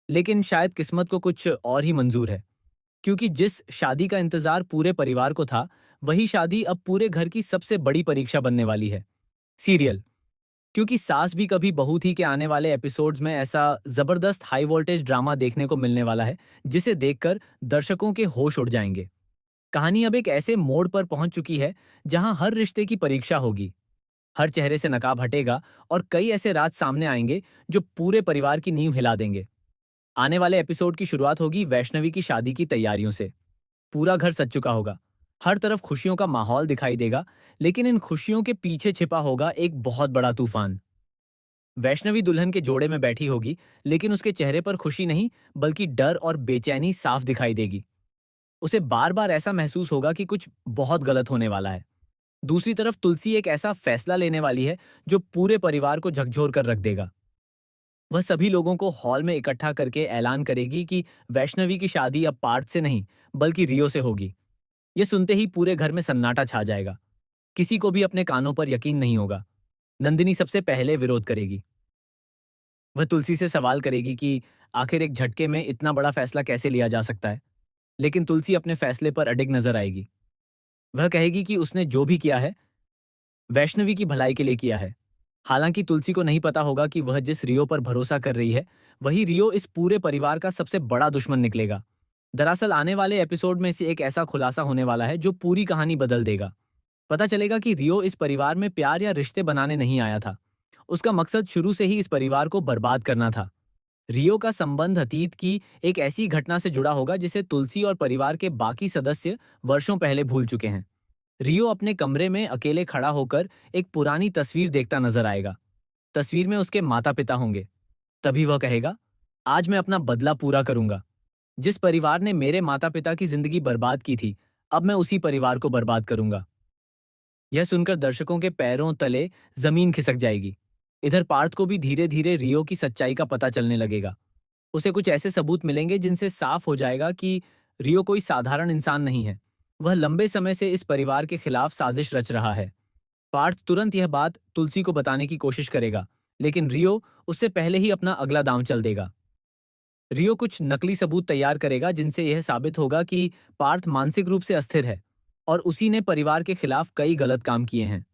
लेकिन शायद किस्मत को कुछ और ही मंजूर है, क्योंकि जिस शादी का इंतजार पूरे परिवार को था, वही शादी अब पूरे घर की सबसे बड़ी परीक्षा बनने वाली है। सीरियल। क्योंकि सास भी कभी बहू थी के आने वाले एपिसोड्स में ऐसा जबरदस्त हाई वोल्टेज ड्रामा देखने को मिलने वाला है, जिसे देखकर दर्शकों के होश उड़ जाएंगे। कहानी अब एक ऐसे मोड़ पर पहुंच चुकी है जहां हर रिश्ते की परीक्षा होगी, हर चेहरे से नकाब हटेगा और कई ऐसे राज सामने आएंगे जो पूरे परिवार की नींव हिला देंगे। आने वाले एपिसोड की शुरुआत होगी वैष्णवी की शादी की तैयारियों से। पूरा घर सज चुका होगा, हर तरफ खुशियों का माहौल दिखाई देगा, लेकिन इन खुशियों के पीछे छिपा होगा एक बहुत बड़ा तूफान। वैष्णवी दुल्हन के जोड़े में बैठी होगी, लेकिन उसके चेहरे पर खुशी नहीं, बल्कि डर और बेचैनी साफ दिखाई देगी। उसे बार बार ऐसा महसूस होगा कि कुछ बहुत गलत होने वाला है। दूसरी तरफ तुलसी एक ऐसा फैसला लेने वाली है जो पूरे परिवार को झकझोर कर रख देगा। वह सभी लोगों को हॉल में इकट्ठा करके ऐलान करेगी कि वैष्णवी की शादी अब पार्थ से नहीं, बल्कि रियो से होगी। ये सुनते ही पूरे घर में सन्नाटा छा जाएगा। किसी को भी अपने कानों पर यकीन नहीं होगा। नंदिनी सबसे पहले विरोध करेगी। वह तुलसी से सवाल करेगी कि आखिर एक झटके में इतना बड़ा फैसला कैसे लिया जा सकता है। लेकिन तुलसी अपने फैसले पर अडिग नजर आएगी। वह कहेगी कि उसने जो भी किया है, वैष्णवी की भलाई के लिए किया है। हालांकि तुलसी को नहीं पता होगा कि वह जिस रियो पर भरोसा कर रही है, वही रियो इस पूरे परिवार का सबसे बड़ा दुश्मन निकलेगा। दरअसल आने वाले एपिसोड में से एक ऐसा खुलासा होने वाला है जो पूरी कहानी बदल देगा। पता चलेगा कि रियो इस परिवार में प्यार या रिश्ते बनाने नहीं आया था। उसका मकसद शुरू से ही इस परिवार को बर्बाद करना था। रियो का संबंध अतीत की एक ऐसी घटना से जुड़ा होगा जिसे तुलसी और परिवार के बाकी सदस्य वर्षों पहले भूल चुके हैं। रियो अपने कमरे में अकेले खड़ा होकर एक पुरानी तस्वीर देखता नजर आएगा। तस्वीर में उसके माता पिता होंगे। तभी वह कहेगा, आज मैं अपना बदला पूरा करूंगा। जिस परिवार ने मेरे माता पिता की जिंदगी बर्बाद की थी, अब मैं उसी परिवार को बर्बाद करूंगा। यह सुनकर दर्शकों के पैरों तले जमीन खिसक जाएगी। इधर पार्थ को भी धीरे धीरे रियो की सच्चाई का पता चलने लगेगा। उसे कुछ ऐसे सबूत मिलेंगे जिनसे साफ हो जाएगा कि रियो कोई साधारण इंसान नहीं है। वह लंबे समय से इस परिवार के खिलाफ साजिश रच रहा है। पार्थ तुरंत यह बात तुलसी को बताने की कोशिश करेगा, लेकिन रियो उससे पहले ही अपना अगला दांव चल देगा। रियो कुछ नकली सबूत तैयार करेगा जिनसे यह साबित होगा कि पार्थ मानसिक रूप से अस्थिर है और उसी ने परिवार के खिलाफ कई गलत काम किए हैं।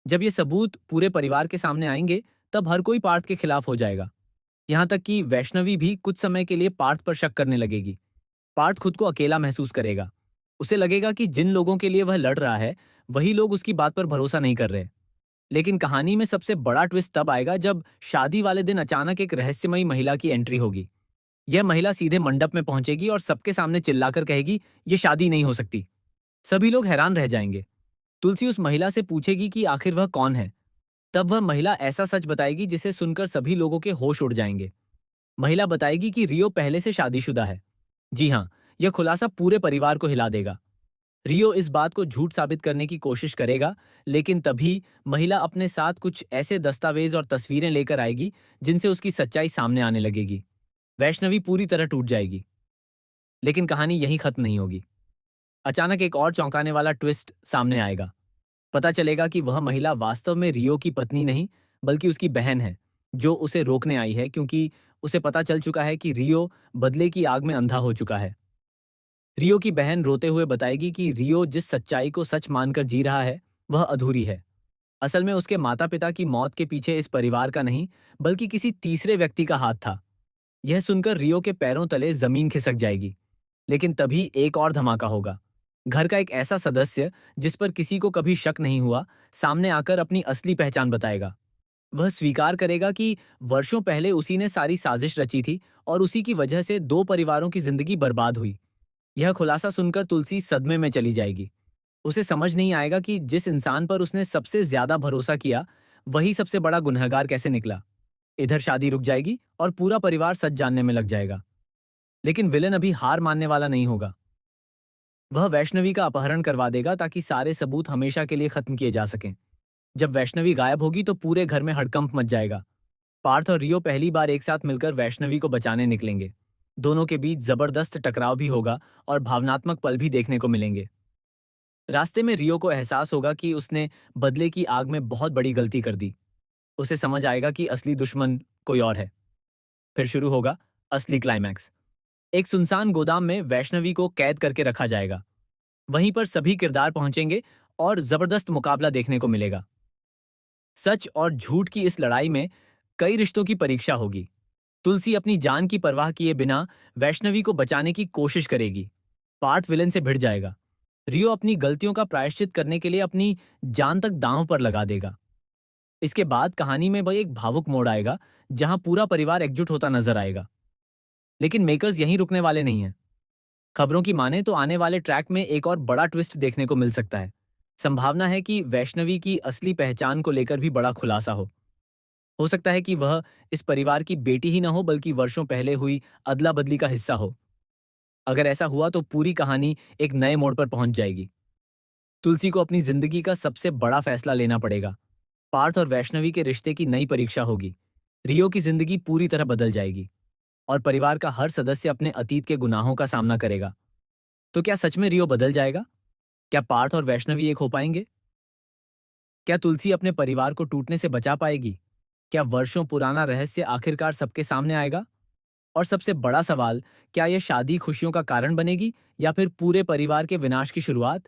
जब ये सबूत पूरे परिवार के सामने आएंगे, तब हर कोई पार्थ के खिलाफ हो जाएगा। यहाँ तक कि वैष्णवी भी कुछ समय के लिए पार्थ पर शक करने लगेगी। पार्थ खुद को अकेला महसूस करेगा। उसे लगेगा कि जिन लोगों के लिए वह लड़ रहा है, वही लोग उसकी बात पर भरोसा नहीं कर रहे। लेकिन कहानी में सबसे बड़ा ट्विस्ट तब आएगा जब शादी वाले दिन अचानक एक रहस्यमयी महिला की एंट्री होगी। यह महिला सीधे मंडप में पहुंचेगी और सबके सामने चिल्लाकर कहेगी, ये शादी नहीं हो सकती। सभी लोग हैरान रह जाएंगे। तुलसी उस महिला से पूछेगी कि आखिर वह कौन है। तब वह महिला ऐसा सच बताएगी जिसे सुनकर सभी लोगों के होश उड़ जाएंगे। महिला बताएगी कि रियो पहले से शादीशुदा है। जी हाँ, यह खुलासा पूरे परिवार को हिला देगा। रियो इस बात को झूठ साबित करने की कोशिश करेगा, लेकिन तभी महिला अपने साथ कुछ ऐसे दस्तावेज और तस्वीरें लेकर आएगी जिनसे उसकी सच्चाई सामने आने लगेगी। वैष्णवी पूरी तरह टूट जाएगी। लेकिन कहानी यहीं खत्म नहीं होगी। अचानक एक और चौंकाने वाला ट्विस्ट सामने आएगा। पता चलेगा कि वह महिला वास्तव में रियो की पत्नी नहीं, बल्कि उसकी बहन है, जो उसे रोकने आई है क्योंकि उसे पता चल चुका है कि रियो बदले की आग में अंधा हो चुका है। रियो की बहन रोते हुए बताएगी कि रियो जिस सच्चाई को सच मानकर जी रहा है, वह अधूरी है। असल में उसके माता पिता की मौत के पीछे इस परिवार का नहीं, बल्कि किसी तीसरे व्यक्ति का हाथ था। यह सुनकर रियो के पैरों तले जमीन खिसक जाएगी। लेकिन तभी एक और धमाका होगा। घर का एक ऐसा सदस्य जिस पर किसी को कभी शक नहीं हुआ, सामने आकर अपनी असली पहचान बताएगा। वह स्वीकार करेगा कि वर्षों पहले उसी ने सारी साजिश रची थी और उसी की वजह से दो परिवारों की जिंदगी बर्बाद हुई। यह खुलासा सुनकर तुलसी सदमे में चली जाएगी। उसे समझ नहीं आएगा कि जिस इंसान पर उसने सबसे ज्यादा भरोसा किया, वही सबसे बड़ा गुनहगार कैसे निकला। इधर शादी रुक जाएगी और पूरा परिवार सच जानने में लग जाएगा। लेकिन विलेन अभी हार मानने वाला नहीं होगा। वह वैष्णवी का अपहरण करवा देगा ताकि सारे सबूत हमेशा के लिए खत्म किए जा सकें। जब वैष्णवी गायब होगी तो पूरे घर में हड़कंप मच जाएगा। पार्थ और रियो पहली बार एक साथ मिलकर वैष्णवी को बचाने निकलेंगे। दोनों के बीच जबरदस्त टकराव भी होगा और भावनात्मक पल भी देखने को मिलेंगे। रास्ते में रियो को एहसास होगा कि उसने बदले की आग में बहुत बड़ी गलती कर दी। उसे समझ आएगा कि असली दुश्मन कोई और है। फिर शुरू होगा असली क्लाइमैक्स। एक सुनसान गोदाम में वैष्णवी को कैद करके रखा जाएगा। वहीं पर सभी किरदार पहुंचेंगे और जबरदस्त मुकाबला देखने को मिलेगा। सच और झूठ की इस लड़ाई में कई रिश्तों की परीक्षा होगी। तुलसी अपनी जान की परवाह किए बिना वैष्णवी को बचाने की कोशिश करेगी। पार्थ विलेन से भिड़ जाएगा। रियो अपनी गलतियों का प्रायश्चित करने के लिए अपनी जान तक दांव पर लगा देगा। इसके बाद कहानी में वह एक भावुक मोड़ आएगा जहां पूरा परिवार एकजुट होता नजर आएगा। लेकिन मेकर्स यहीं रुकने वाले नहीं हैं। खबरों की माने तो आने वाले ट्रैक में एक और बड़ा ट्विस्ट देखने को मिल सकता है। संभावना है कि वैष्णवी की असली पहचान को लेकर भी बड़ा खुलासा हो सकता है कि वह इस परिवार की बेटी ही न हो बल्कि वर्षों पहले हुई अदला बदली का हिस्सा हो। अगर ऐसा हुआ तो पूरी कहानी एक नए मोड़ पर पहुंच जाएगी। तुलसी को अपनी जिंदगी का सबसे बड़ा फैसला लेना पड़ेगा। पार्थ और वैष्णवी के रिश्ते की नई परीक्षा होगी। रियो की जिंदगी पूरी तरह बदल जाएगी और परिवार का हर सदस्य अपने अतीत के गुनाहों का सामना करेगा। तो क्या सच में रियो बदल जाएगा? क्या पार्थ और वैष्णवी एक हो पाएंगे? क्या तुलसी अपने परिवार को टूटने से बचा पाएगी? क्या वर्षों पुराना रहस्य आखिरकार सबके सामने आएगा? और सबसे बड़ा सवाल, क्या यह शादी खुशियों का कारण बनेगी या फिर पूरे परिवार के विनाश की शुरुआत?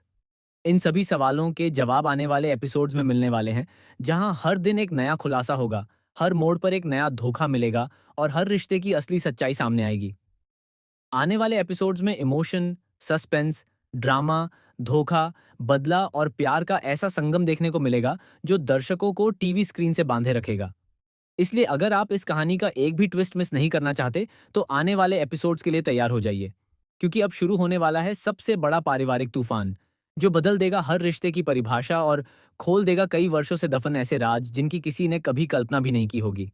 इन सभी सवालों के जवाब आने वाले एपिसोड्स में मिलने वाले हैं, जहां हर दिन एक नया खुलासा होगा, हर मोड़ पर एक नया धोखा मिलेगा और हर रिश्ते की असली सच्चाई सामने आएगी। आने वाले एपिसोड्स में इमोशन, सस्पेंस, ड्रामा, धोखा, बदला और प्यार का ऐसा संगम देखने को मिलेगा जो दर्शकों को टीवी स्क्रीन से बांधे रखेगा। इसलिए अगर आप इस कहानी का एक भी ट्विस्ट मिस नहीं करना चाहते, तो आने वाले एपिसोड्स के लिए तैयार हो जाइए, क्योंकि अब शुरू होने वाला है सबसे बड़ा पारिवारिक तूफान, जो बदल देगा हर रिश्ते की परिभाषा और खोल देगा कई वर्षों से दफन ऐसे राज जिनकी किसी ने कभी कल्पना भी नहीं की होगी।